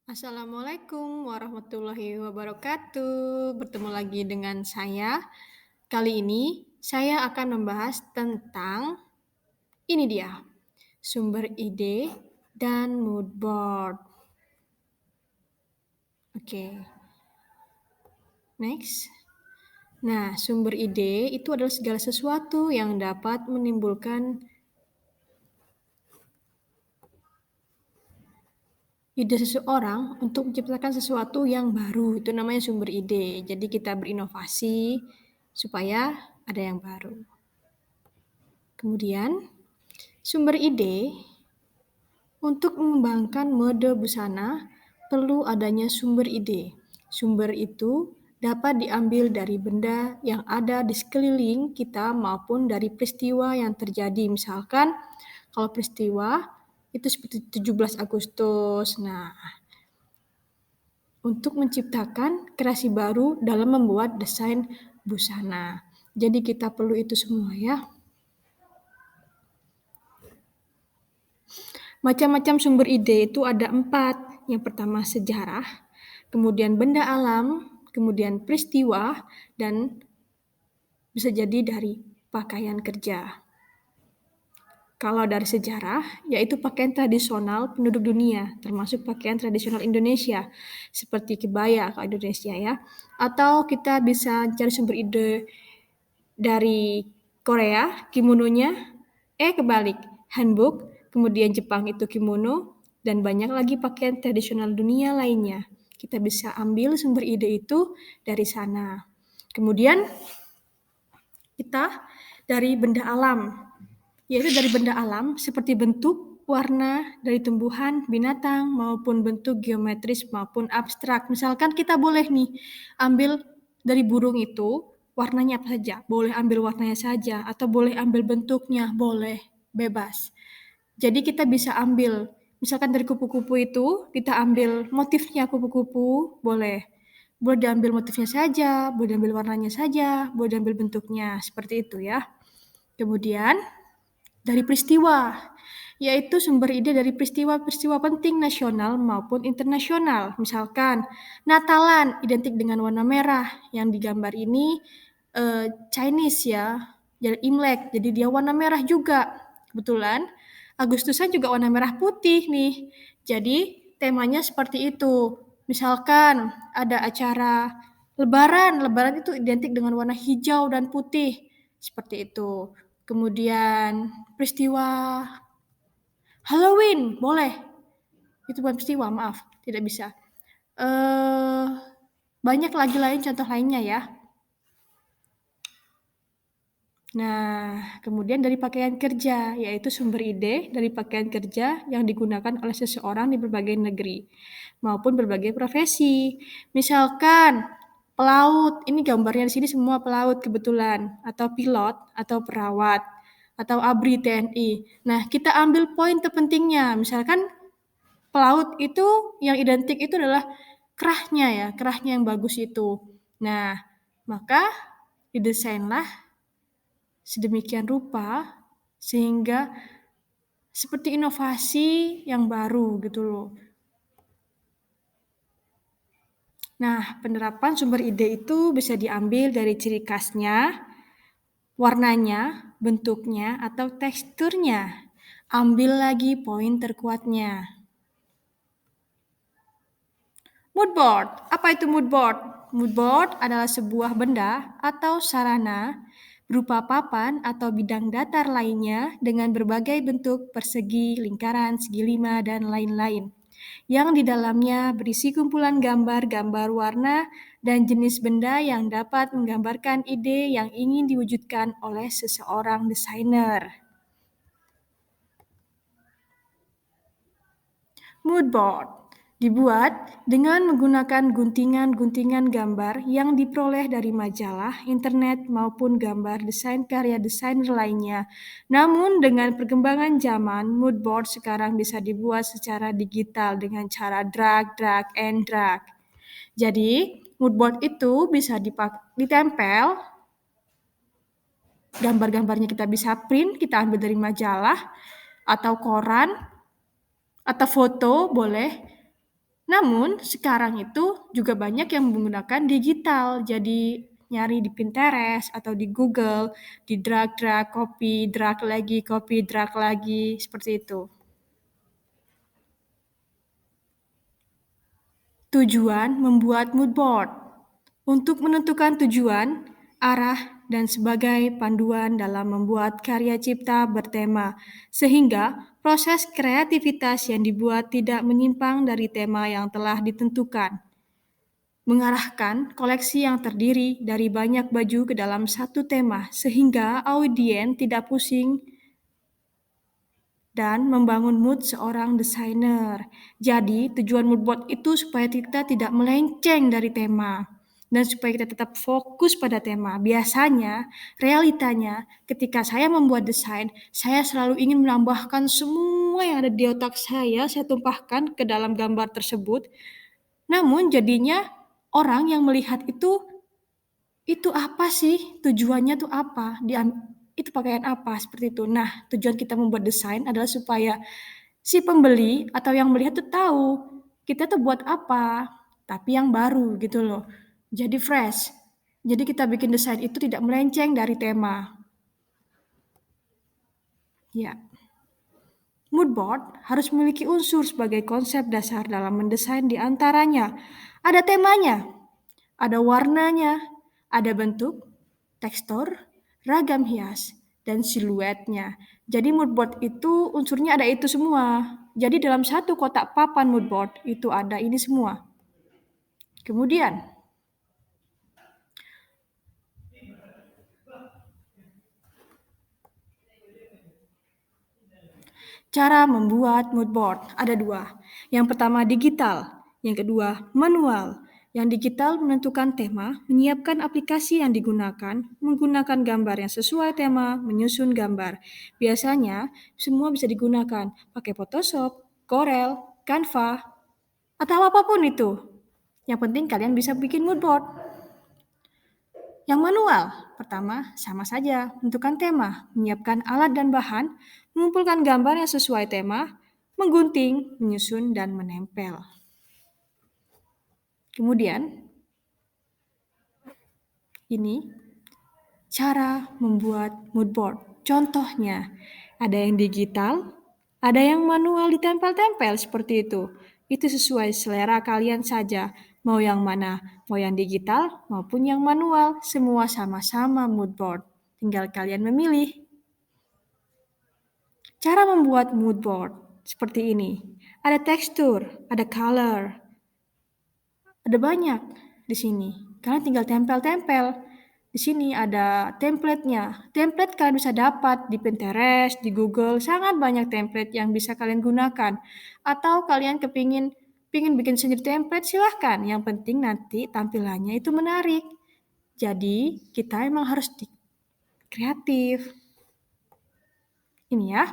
Assalamualaikum warahmatullahi wabarakatuh. Bertemu lagi dengan saya. Kali ini saya akan membahas tentang ini dia, sumber ide dan mood board. Oke, next. Nah, sumber ide itu adalah segala sesuatu yang dapat menimbulkan ide seseorang untuk menciptakan sesuatu yang baru. Itu namanya sumber ide. Jadi kita berinovasi supaya ada yang baru. Kemudian, sumber ide untuk mengembangkan mode busana perlu adanya sumber ide. Sumber itu dapat diambil dari benda yang ada di sekeliling kita maupun dari peristiwa yang terjadi. Misalkan kalau peristiwa itu seperti 17 Agustus. Nah, untuk menciptakan kreasi baru dalam membuat desain busana. Jadi kita perlu itu semua ya. Macam-macam sumber ide itu ada 4. Yang pertama sejarah, kemudian benda alam, kemudian peristiwa, dan bisa jadi dari pakaian kerja. Kalau dari sejarah, yaitu pakaian tradisional penduduk dunia, termasuk pakaian tradisional Indonesia, seperti kebaya kalau Indonesia ya. Atau kita bisa cari sumber ide dari Korea, kimononya, kebalik, hanbok, kemudian Jepang itu kimono, dan banyak lagi pakaian tradisional dunia lainnya. Kita bisa ambil sumber ide itu dari sana. Kemudian kita dari benda alam, yaitu dari benda alam seperti bentuk, warna dari tumbuhan, binatang, maupun bentuk geometris maupun abstrak. Misalkan kita boleh nih ambil dari burung itu warnanya apa saja, boleh ambil warnanya saja, atau boleh ambil bentuknya, boleh, bebas. Jadi kita bisa ambil, misalkan dari kupu-kupu itu, kita ambil motifnya kupu-kupu, boleh. Boleh diambil motifnya saja, boleh diambil warnanya saja, boleh diambil bentuknya, seperti itu ya. Kemudian, dari peristiwa, yaitu sumber ide dari peristiwa-peristiwa penting nasional maupun internasional. Misalkan, Natalan identik dengan warna merah, yang digambar ini Chinese ya, jadi Imlek, jadi dia warna merah juga. Kebetulan, Agustusan juga warna merah putih nih, jadi temanya seperti itu. Misalkan ada acara Lebaran itu identik dengan warna hijau dan putih, seperti itu. Kemudian peristiwa Halloween, boleh. Itu bukan peristiwa, maaf, tidak bisa. Banyak lagi contoh lainnya ya. Nah, kemudian dari pakaian kerja, yaitu sumber ide dari pakaian kerja yang digunakan oleh seseorang di berbagai negeri, maupun berbagai profesi. Misalkan, pelaut, ini gambarnya di sini semua pelaut kebetulan, atau pilot, atau perawat, atau ABRI TNI. Nah, kita ambil poin terpentingnya, misalkan pelaut itu yang identik itu adalah kerahnya ya, kerahnya yang bagus itu. Nah, maka didesainlah sedemikian rupa sehingga seperti inovasi yang baru gitu loh. Nah, penerapan sumber ide itu bisa diambil dari ciri khasnya, warnanya, bentuknya, atau teksturnya. Ambil lagi poin terkuatnya. Mood board. Apa itu mood board? Mood board adalah sebuah benda atau sarana berupa papan atau bidang datar lainnya dengan berbagai bentuk persegi, lingkaran, segi lima, dan lain-lain. Yang di dalamnya berisi kumpulan gambar-gambar warna dan jenis benda yang dapat menggambarkan ide yang ingin diwujudkan oleh seseorang desainer. Mood board dibuat dengan menggunakan guntingan-guntingan gambar yang diperoleh dari majalah, internet, maupun gambar desain karya desainer lainnya. Namun dengan perkembangan zaman, mood board sekarang bisa dibuat secara digital dengan cara drag, and drag. Jadi, mood board itu bisa ditempel, gambar-gambarnya kita bisa print, kita ambil dari majalah, atau koran, atau foto boleh. Namun sekarang itu juga banyak yang menggunakan digital, jadi nyari di Pinterest atau di Google, di drag-drag, copy, drag lagi, seperti itu. Tujuan membuat mood board. Untuk menentukan tujuan, arah, dan sebagai panduan dalam membuat karya cipta bertema, sehingga proses kreativitas yang dibuat tidak menyimpang dari tema yang telah ditentukan. Mengarahkan koleksi yang terdiri dari banyak baju ke dalam satu tema, sehingga audiens tidak pusing dan membangun mood seorang desainer. Jadi, tujuan mood board itu supaya kita tidak melenceng dari tema dan supaya kita tetap fokus pada tema. Biasanya, realitanya ketika saya membuat desain, saya selalu ingin menambahkan semua yang ada di otak saya tumpahkan ke dalam gambar tersebut. Namun jadinya orang yang melihat itu apa sih? Tujuannya tuh apa? Itu pakaian apa? Seperti itu. Nah, tujuan kita membuat desain adalah supaya si pembeli atau yang melihat tuh tahu kita tuh buat apa, tapi yang baru gitu loh. Jadi fresh. Jadi kita bikin desain itu tidak melenceng dari tema. Ya. Mood board harus memiliki unsur sebagai konsep dasar dalam mendesain di antaranya. Ada temanya, ada warnanya, ada bentuk, tekstur, ragam hias, dan siluetnya. Jadi mood board itu unsurnya ada itu semua. Jadi dalam satu kotak papan mood board itu ada ini semua. Kemudian, cara membuat mood board ada dua. Yang pertama digital, yang kedua manual. Yang digital menentukan tema, menyiapkan aplikasi yang digunakan, menggunakan gambar yang sesuai tema, menyusun gambar. Biasanya semua bisa digunakan pakai Photoshop, Corel, Canva, atau apapun itu. Yang penting kalian bisa bikin mood board. Yang manual, pertama sama saja, menentukan tema, menyiapkan alat dan bahan, mengumpulkan gambar yang sesuai tema, menggunting, menyusun, dan menempel. Kemudian, ini cara membuat mood board. Contohnya, ada yang digital, ada yang manual ditempel-tempel seperti itu. Itu sesuai selera kalian saja. Mau yang mana? Mau yang digital maupun yang manual. Semua sama-sama mood board. Tinggal kalian memilih. Cara membuat mood board seperti ini. Ada tekstur, ada color, ada banyak di sini. Kalian tinggal tempel-tempel. Di sini ada template-nya. Template kalian bisa dapat di Pinterest, di Google, sangat banyak template yang bisa kalian gunakan. Atau kalian pingin bikin sendiri template, silahkan. Yang penting nanti tampilannya itu menarik. Jadi kita emang harus kreatif. Ini ya,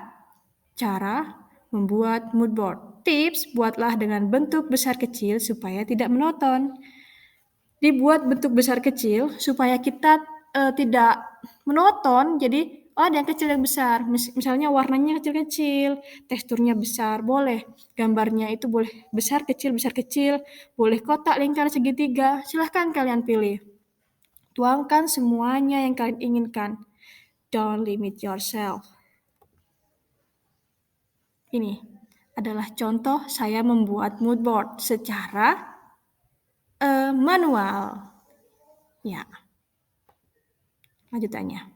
cara membuat mood board. Tips, buatlah dengan bentuk besar kecil supaya tidak monoton. Dibuat bentuk besar kecil supaya kita tidak monoton. Jadi ada yang kecil yang besar. Misalnya warnanya kecil-kecil, teksturnya besar, boleh. Gambarnya itu boleh besar kecil, boleh kotak, lingkar, segitiga. Silahkan kalian pilih. Tuangkan semuanya yang kalian inginkan. Don't limit yourself. Ini adalah contoh saya membuat mood board secara manual. Ya, lanjutannya.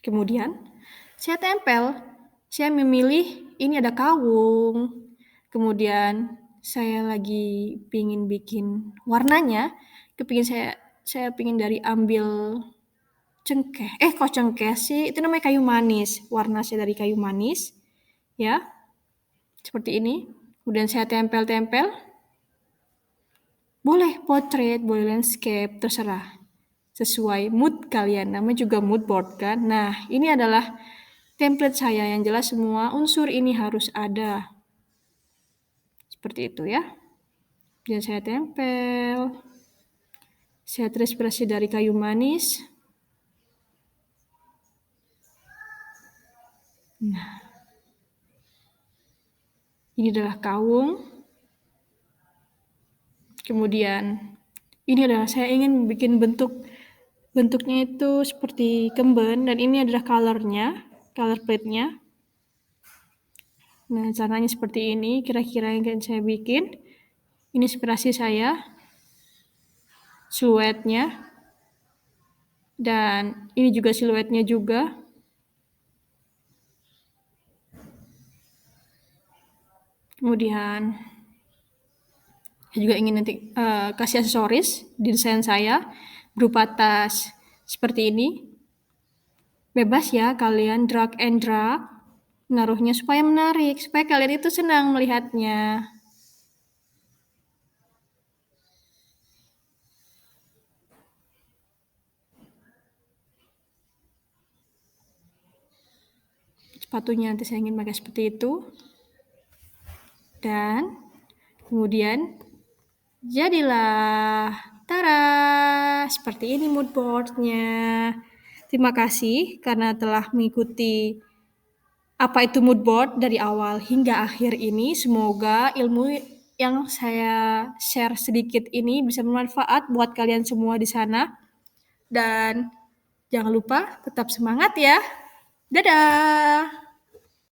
Kemudian, saya tempel. Saya memilih ini ada kawung. Kemudian, saya lagi pingin bikin warnanya. Saya pingin dari ambil cengkeh. Kok cengkeh sih? Itu namanya kayu manis. Warna saya dari kayu manis. Ya, seperti ini. Kemudian saya tempel-tempel. Boleh portrait, boleh landscape, terserah. Sesuai mood kalian, namanya juga mood board kan. Nah, ini adalah template saya yang jelas semua unsur ini harus ada. Seperti itu ya. Dan saya tempel. Saya terinspirasi dari kayu manis. Nah, Ini adalah kaung. Kemudian ini adalah saya ingin bikin bentuknya itu seperti kemben, dan ini adalah color plate-nya. Nah, caranya seperti ini kira-kira yang akan saya bikin. Ini inspirasi saya, siluetnya, dan ini juga siluetnya juga. Kemudian saya juga ingin nanti kasih aksesoris di desain saya berupa tas seperti ini. Bebas ya kalian drag and drag naruhnya supaya menarik, supaya kalian itu senang melihatnya. Sepatunya nanti saya ingin pakai seperti itu. Dan kemudian jadilah, tara, seperti ini mood board-nya. Terima kasih karena telah mengikuti apa itu mood board dari awal hingga akhir ini. Semoga ilmu yang saya share sedikit ini bisa bermanfaat buat kalian semua di sana. Dan jangan lupa tetap semangat ya. Dadah!